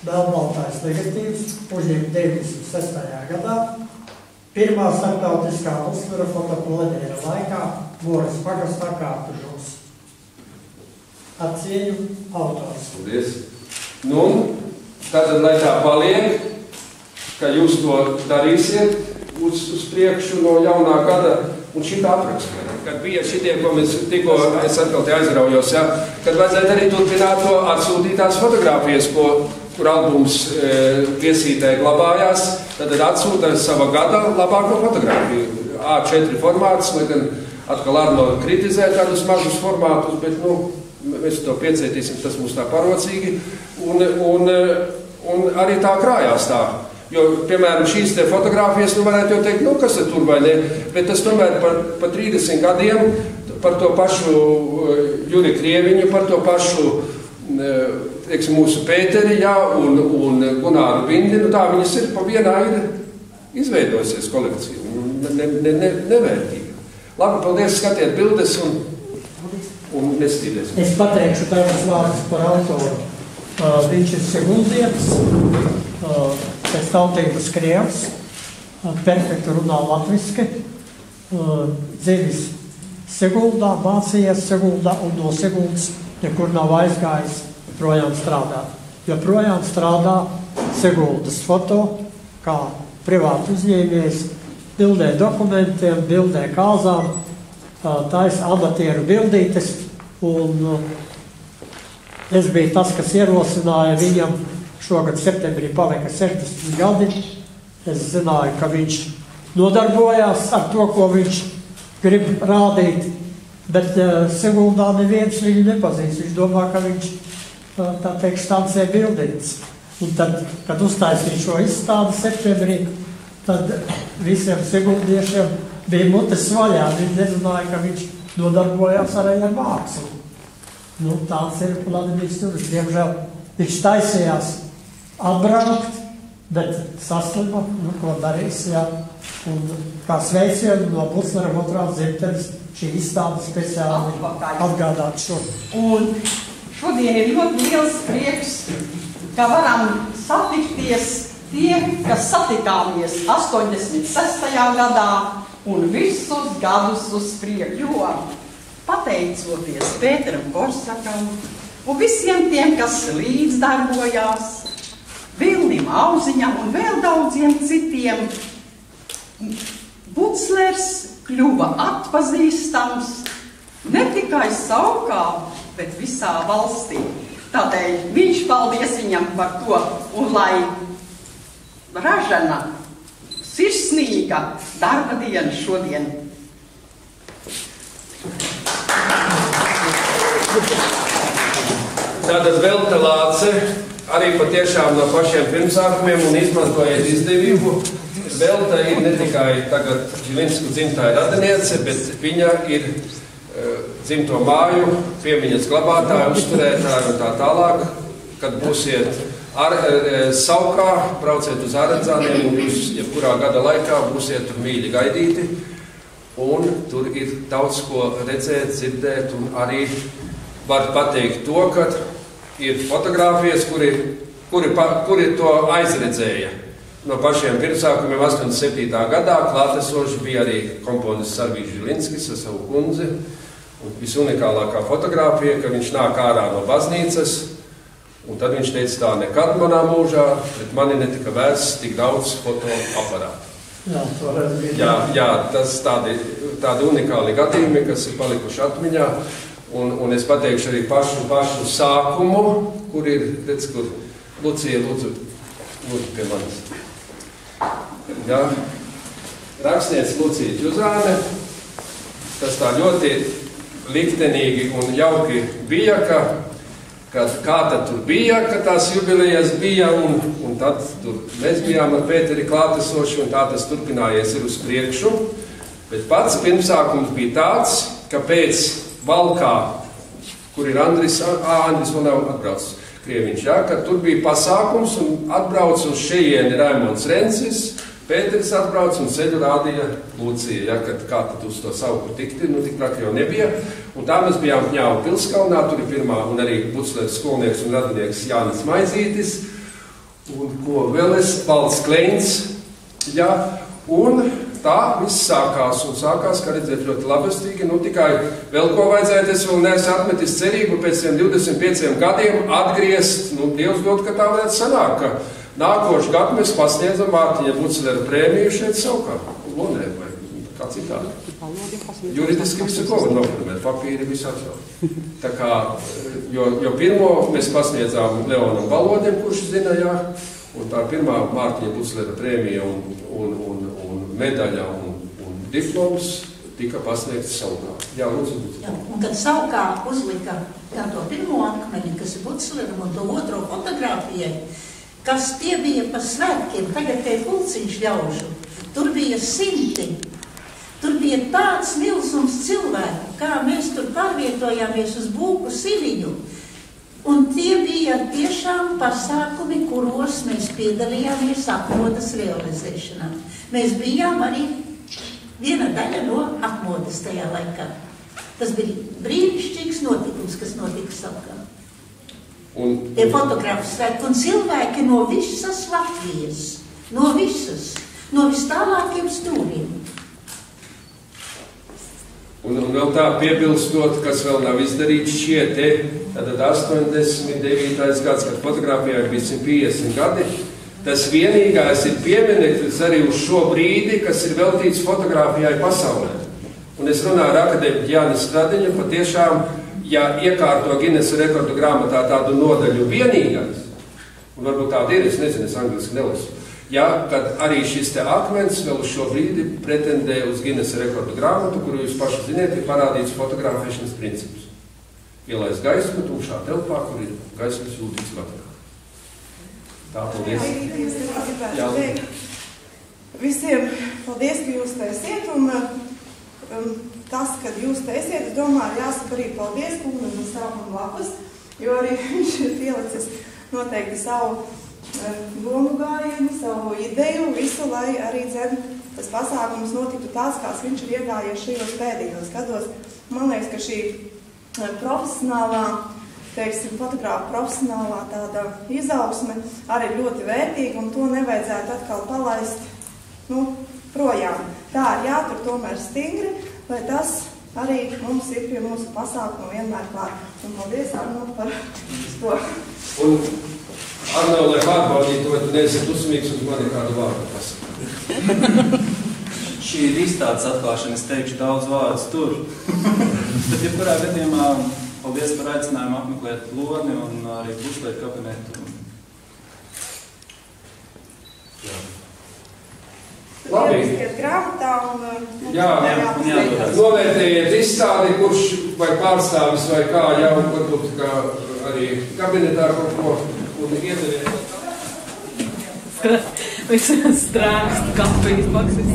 Melnbaltais negatīvs, uzņemts 96. gadā. Pirmā starptautiskā uztvara fotopolimēra laikā Moras pagastā Kārtužos. Ar cieņu autors. Paldies. Nu, tātad, lai tā paliek, ka jūs to darīsiet uz priekšu no jaunā gada, un šitā apraksta. Kad bija šitie, ko mēs tikko, es atkal te aizraujos, ja, kad vajadzētu arī turpināt to atsūtītās fotogrāfijas, kur albums viesītē glabājās, tad atsūta sava gada labāko fotogrāfiju. A4 formāts, lai gan atkal Arno kritizē tādus mažus formātus, bet, mēs to piecietīsim, tas mums tā parocīgi, un arī tā krājās tā. Jo, piemēram, šīs te fotogrāfijas, varētu jau teikt, kas tur vai ne, bet tas tomēr par 30 gadiem, par to pašu Juri Krieviņu, par to pašu, teiksim, mūsu Pēteri, jā, un Gunāru Bindinu, tā viņas ir pa vienā ir izveidojusies kolekcija, nevērtīga. Labi, paldies, skatiet bildes un nestīdies. Es pateikšu tādus vārdus par autoru. Viņš ir seguldietis, pēc tautības krievs, perfekti runā latviski, dzimis Seguldā, mācījies Seguldā un no Seguldas nekur nav aizgājis projām strādāt. Jo projām strādā Seguldas foto, kā privāti uzņēmējs, bildē dokumentiem, bildē kāzām, taisa amatieru bildītes, un es biju tas, kas ierosināja viņam. Šogad septembrī palika 60 gadi. Es zināju, ka viņš nodarbojās ar to, ko viņš grib rādīt, bet Seguldā neviens viņu nepazīst. Viņš domā, ka viņš, tā teikt, štancē bildītes. Un tad, kad uztaisīja šo izstādi septembrī, tad visiem seguldiešiem bija mutes vaļā. Viņi nezināja, ka viņš nodarbojās arī ar mākslu. Tāds ir Vladimirs Juris. Diemžēl viņš taisījās atbraukt, bet saslima, ko darīs, jā. Un kā sveicienu no Buclera otrās dzimtenes šī izstāde speciāli atgādāt šo. Un šodien ir ļoti liels prieks, ka varam satikties tie, kas satikāmies 86. gadā un visus gadus uz priekšu, jo pateicoties Pēteram Korsakam un visiem tiem, kas līdzdarbojās, Vilnim Auziņam un vēl daudziem citiem, Buclers kļuva atpazīstams ne tikai Saukā, bet visā valstī. Tādēļ viņš paldies viņam par to, un lai ražana, sirsnīga darba diena šodien. Tātad Velta Lāce arī patiešām no pašiem pirmsākumiem un izmantojot izdevību. Velta ir ne tikai tagad Žilinsku dzimtā radiniece, bet viņa ir dzimto māju, piemiņas glabātāja, uzturētāja un tā tālāk. Kad būsiet Saukā, brauciet uz Āradzāniem un jūs, jebkurā gada laikā, būsiet tur mīļi gaidīti. Un tur ir daudz ko redzēt, dzirdēt un arī var pateikt to, ka ir fotogrāfijas, kuri to aizredzēja. No pašiem pirmsākumiem 87. gadā klātesoši bija arī komponists Sarvijs Žilinskis ar savu kundzi. Un visunikālākā fotogrāfija, ka viņš nāk ārā no baznīcas, un tad viņš teica tā, nekad manā mūžā, bet mani netika vērsts tik daudz fotoaparātu. Jā, tas tādi unikāli gadījumi, kas ir palikuši atmiņā. Un es pateikšu arī pašu sākumu, kur ir, redz, kur Lucija, lūdzu pie manis. Jā, rakstniece Lucija Ķuzāne, tas tā ļoti liktenīgi un jauki bija, ka kā tad tur bija, ka tās jubilejas bija, un tad tur mēs bijām ar Pēteri klātesoši, un tā tas turpinājies ir uz priekšu. Bet pats pirmsākums bija tāds, ka pēc Valkā, kur ir Andris vēl nav atbraucis, Krieviņš, ja, kad tur bija pasākums un atbrauc uz šejieni Raimonds Rencis, Pēteris atbrauc un ceļu rādīja Lucija, ja, kad kā tad uz to Sauku tikti, tik praki jau nebija. Un tā mēs bijām Ņāvu pilskalnā, tur ir pirmā un arī Bucleres skolnieks un radinieks Jānis Maizītis. un ko vēl es, Valds Kleins, jā, un tā viss sākās, un sākās, kā redzēt, ļoti labestīgi, nu tikai vēl ko vajadzētu, es vēl neesmu atmetis cerību pēc tiem 25 gadiem atgriezt, nu, Dievs dod, ka tā varētu sanākt, ka nākošu gadu mēs pasniedzam Mārtiņa Buclera prēmiju šeit savukārt, Londē vai kā citādi. Juridiski visu ko var nofirmēt, papīri visu atļaut. Tā kā, jo pirmo mēs pasniedzām Leonam Balodiem, kurš zina, jā, un tā pirmā Mārtiņa Buclera prēmija un medaļa un diploms tika pasniegts Saukā. Jā, lūdzu. Jā, un kad Saukā uzlika kā to pirmo akmeni, kas ir Bucleram, un to otro fotogrāfijai, kas tie bija pa svētkiem, tagad te pulciņš ļaužu, tur bija 100. Tur bija tāds milzums cilvēku, kā mēs tur pārvietojāmies uz Būku Siliņu. Un tie bija tiešām pasākumi, kuros mēs piedalījāmies atmodas realizēšanā. Mēs bijām arī viena daļa no atmodas tajā laikā. Tas bija brīnišķīgs notikums, kas notika Saukā. Tie fotografi svētki un cilvēki no visas Latvijas, no vis tālākiem stūriem. Un vēl tā piebilstot, kas vēl nav izdarīts šiete, tātad 89. gads, kad fotografijā bija 150 gadi, tas vienīgais ir pieminēts arī uz šo brīdi, kas ir veltīts fotografijai pasaulē. Un es runāju ar akadēmiķu Jānis Stradiņu, patiešām, ja iekārto Ginesa rekordu grāmatā tādu nodaļu vienīgais, un varbūt tāda ir, es nezinu, es angliski nelasu, ja, kad arī šis te akmens vēl uz šo brīdi pretendē uz Ginesa rekordu grāmatu, kuru jūs paši ziniet, ir parādīts fotografēšanas princips. Ielaist gaismu tumšā telpā, kur ir gaismas jūtīgs vakarā. Tā, paldies. Jā. Visiem paldies, ka jūs taisiet, un tas, kad jūs taisiet, es domāju, jāsaka arī paldies kungam no sākuma blakus, jo arī viņš ir pielicis noteikti savu domu gājienu, savu ideju, visu, lai arī tas pasākums notiktu tāds, kāds viņš ir iegājies šajos pēdējos gados. Man liekas, ka šī profesionālā, teiksim, fotografa profesionālā tāda izaugsme arī ļoti vērtīga, un to nevajadzētu atkal palaist, projām. Tā ir jātur tomēr stingri, lai tas arī mums ir pie mūsu pasākuma vienmēr klāt. Un paldies, Arno, par to. Un Arno, lai pārbaudītu, vai tu neesi dusmīgs uz mani kādu vārdu pasaka. Šī ir izstādes atklāšana, es teikšu daudz vārdus tur. Bet, ja kurā gadījumā, paldies par aicinājumu apmeklēt Loni un arī Buclera kabinetu. Jā. Labi. Grāmatā un jā, novērtējiet izstādi, kurš vai pārstāvis vai kā, jā, un varbūt kā arī kabinetā kaut ko un iedeviet. Viss strākst, kafijas, maksas.